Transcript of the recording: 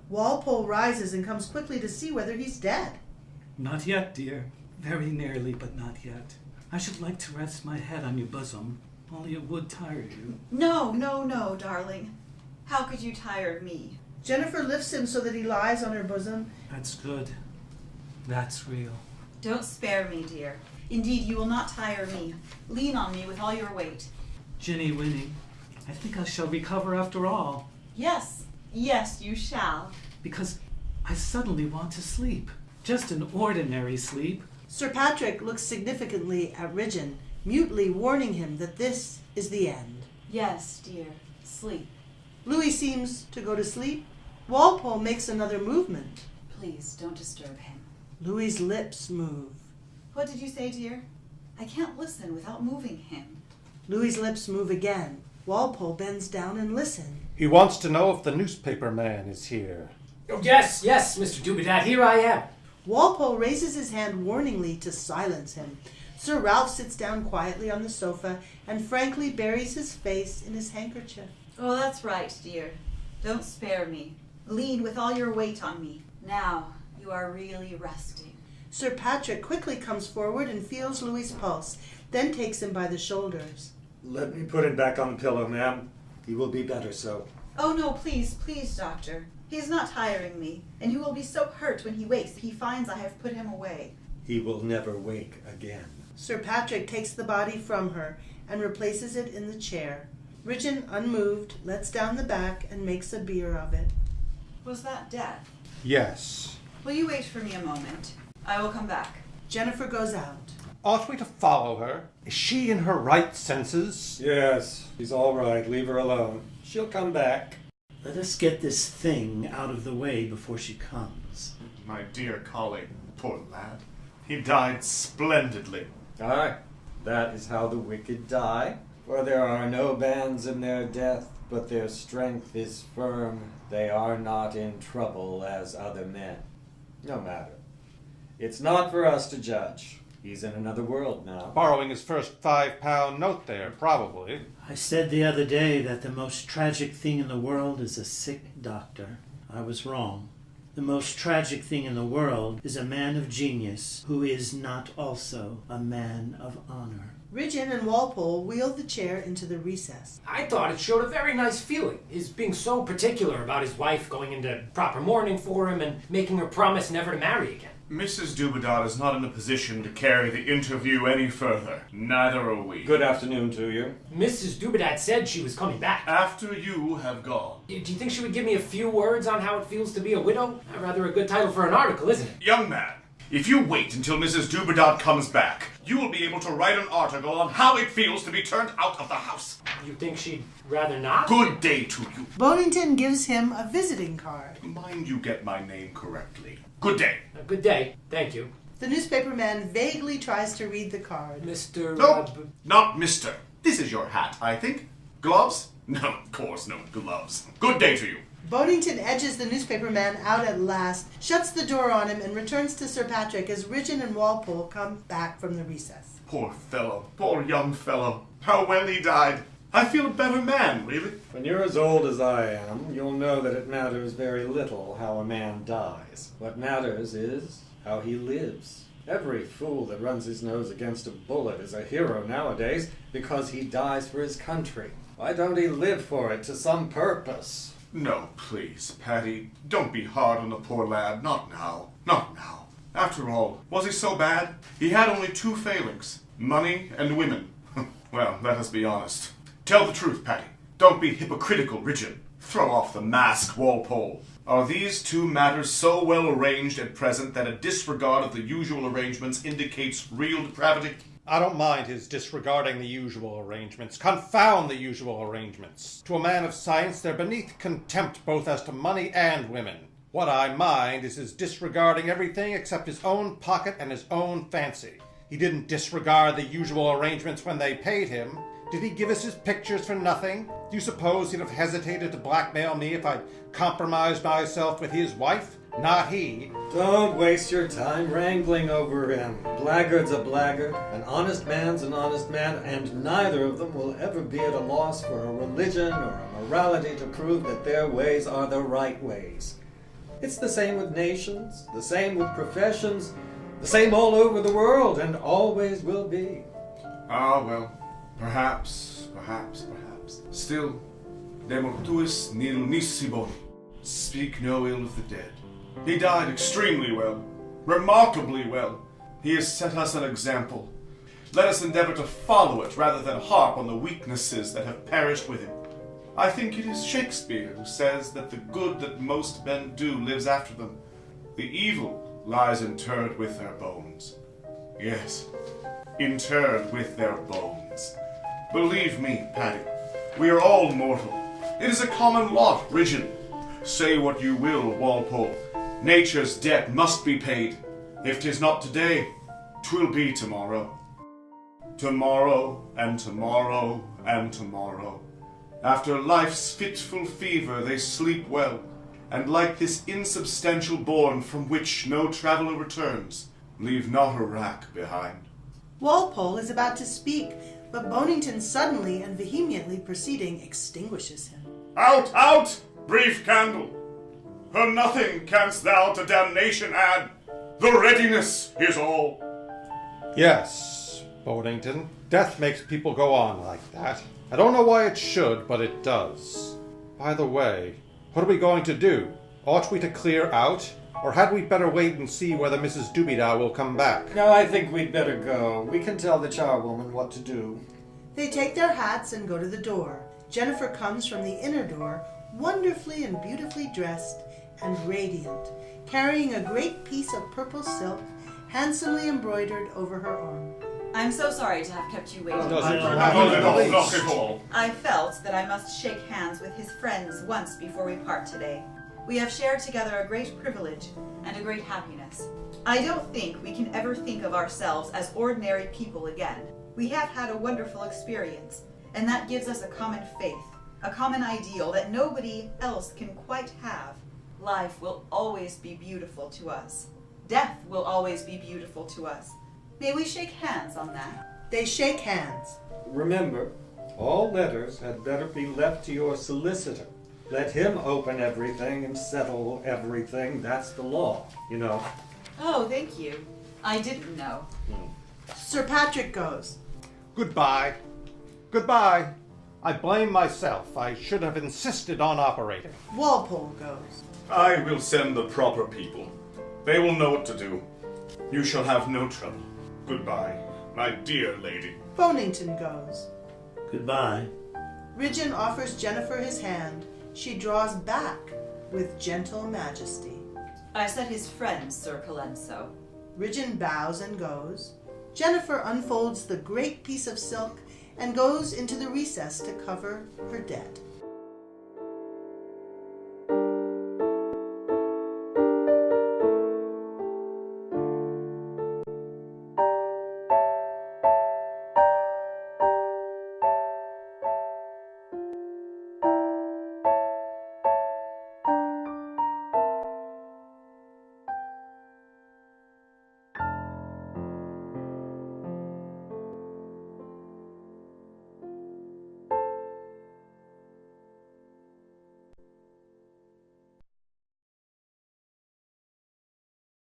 Walpole rises and comes quickly to see whether he's dead. Not yet, dear. Very nearly, but not yet. I should like to rest my head on your bosom, only it would tire you. No, no, no, darling. How could you tire me? Jennifer lifts him so that he lies on her bosom. That's good. That's real. Don't spare me, dear. Indeed, you will not tire me. Lean on me with all your weight. Ginny Winnie, I think I shall recover after all. Yes, yes, you shall. Because I suddenly want to sleep. Just an ordinary sleep. Sir Patrick looks significantly at Ridgeon, mutely warning him that this is the end. Yes, dear. Sleep. Louis seems to go to sleep. Walpole makes another movement. Please, don't disturb him. Louis's lips move. What did you say, dear? I can't listen without moving him. Louis's lips move again. Walpole bends down and listens. He wants to know if the newspaper man is here. Oh, yes, Mr. Dubedat, here I am. Walpole raises his hand warningly to silence him. Sir Ralph sits down quietly on the sofa and frankly buries his face in his handkerchief. Oh, that's right, dear. Don't spare me. Lean with all your weight on me. Now, you are really resting. Sir Patrick quickly comes forward and feels Louis's pulse, then takes him by the shoulders. Let me put him back on the pillow, ma'am. He will be better so. Oh, no, please, please, doctor. He is not tiring me, and he will be so hurt when he wakes that he finds I have put him away. He will never wake again. Sir Patrick takes the body from her and replaces it in the chair. Ridgeon, unmoved, lets down the back and makes a bier of it. Was that death? Yes. Will you wait for me a moment? I will come back. Jennifer goes out. Ought we to follow her? Is she in her right senses? Yes, she's all right. Leave her alone. She'll come back. Let us get this thing out of the way before she comes. My dear colleague, poor lad. He died splendidly. Aye, that is how the wicked die. For there are no bands in their death, but their strength is firm. They are not in trouble as other men. No matter. It's not for us to judge. He's in another world now. Borrowing his first £5 note there, probably. I said the other day that the most tragic thing in the world is a sick doctor. I was wrong. The most tragic thing in the world is a man of genius who is not also a man of honor. Ridgeon and Walpole wheel the chair into the recess. I thought it showed a very nice feeling, his being so particular about his wife going into proper mourning for him and making her promise never to marry again. Mrs. Dubedat is not in a position to carry the interview any further. Neither are we. Good afternoon to you. Mrs. Dubedat said she was coming back. After you have gone. Do you think she would give me a few words on how it feels to be a widow? Rather a good title for an article, isn't it? Young man, if you wait until Mrs. Dubedat comes back, you will be able to write an article on how it feels to be turned out of the house. You think she'd rather not? Good day to you. Bonington gives him a visiting card. Mind you get my name correctly. Good day. Good day. Thank you. The newspaperman vaguely tries to read the card. Mr. No, not Mr. This is your hat, I think. Gloves? No, of course, no gloves. Good day to you. Bonington edges the newspaperman out at last, shuts the door on him, and returns to Sir Patrick as Ridgeon and Walpole come back from the recess. Poor fellow. Poor young fellow. How well he died. I feel a better man, really. When you're as old as I am, you'll know that it matters very little how a man dies. What matters is how he lives. Every fool that runs his nose against a bullet is a hero nowadays because he dies for his country. Why don't he live for it to some purpose? No, please, Patty. Don't be hard on the poor lad. Not now. Not now. After all, was he so bad? He had only two failings. Money and women. Well, let us be honest. Tell the truth, Patty. Don't be hypocritical, Ridgeon. Throw off the mask, Walpole. Are these two matters so well arranged at present that a disregard of the usual arrangements indicates real depravity? I don't mind his disregarding the usual arrangements. Confound the usual arrangements. To a man of science, they're beneath contempt both as to money and women. What I mind is his disregarding everything except his own pocket and his own fancy. He didn't disregard the usual arrangements when they paid him. Did he give us his pictures for nothing? Do you suppose he'd have hesitated to blackmail me if I'd compromised myself with his wife? Not he. Don't waste your time wrangling over him. Blackguard's a blackguard, an honest man's an honest man, and neither of them will ever be at a loss for a religion or a morality to prove that their ways are the right ways. It's the same with nations, the same with professions, the same all over the world, and always will be. Ah, well, perhaps. Still, de mortuis nil nisi boni. Speak no ill of the dead. He died extremely well, remarkably well. He has set us an example. Let us endeavor to follow it rather than harp on the weaknesses that have perished with him. I think it is Shakespeare who says that the good that most men do lives after them. The evil lies interred with their bones. Yes, interred with their bones. Believe me, Paddy, we are all mortal. It is a common lot, ridgeon. Say what you will, Walpole. Nature's debt must be paid. If 'tis not today, 'twill be tomorrow. Tomorrow, and tomorrow, and tomorrow. After life's fitful fever they sleep well, and like this insubstantial bourne from which no traveller returns, leave not a rack behind. Walpole is about to speak, but Bonington suddenly and vehemently proceeding extinguishes him. Out, out, brief candle! For nothing canst thou to damnation add. The readiness is all. Yes, Bonington. Death makes people go on like that. I don't know why it should, but it does. By the way, what are we going to do? Ought we to clear out? Or had we better wait and see whether Mrs. Dubedat will come back? No, I think we'd better go. We can tell the charwoman what to do. They take their hats and go to the door. Jennifer comes from the inner door, wonderfully and beautifully dressed and radiant, carrying a great piece of purple silk, handsomely embroidered over her arm. I'm so sorry to have kept you waiting. Not at all. I felt that I must shake hands with his friends once before we part today. We have shared together a great privilege and a great happiness. I don't think we can ever think of ourselves as ordinary people again. We have had a wonderful experience, and that gives us a common faith, a common ideal that nobody else can quite have. Life will always be beautiful to us. Death will always be beautiful to us. May we shake hands on that? They shake hands. Remember, all letters had better be left to your solicitor. Let him open everything and settle everything. That's the law, you know. Oh, thank you. I didn't know. Sir Patrick goes. Goodbye. Goodbye. I blame myself. I should have insisted on operating. Walpole goes. I will send the proper people. They will know what to do. You shall have no trouble. Goodbye, my dear lady. Bonington goes. Goodbye. Ridgeon offers Jennifer his hand. She draws back with gentle majesty. I said his friend, Sir Colenso. Ridgeon bows and goes. Jennifer unfolds the great piece of silk and goes into the recess to cover her debt.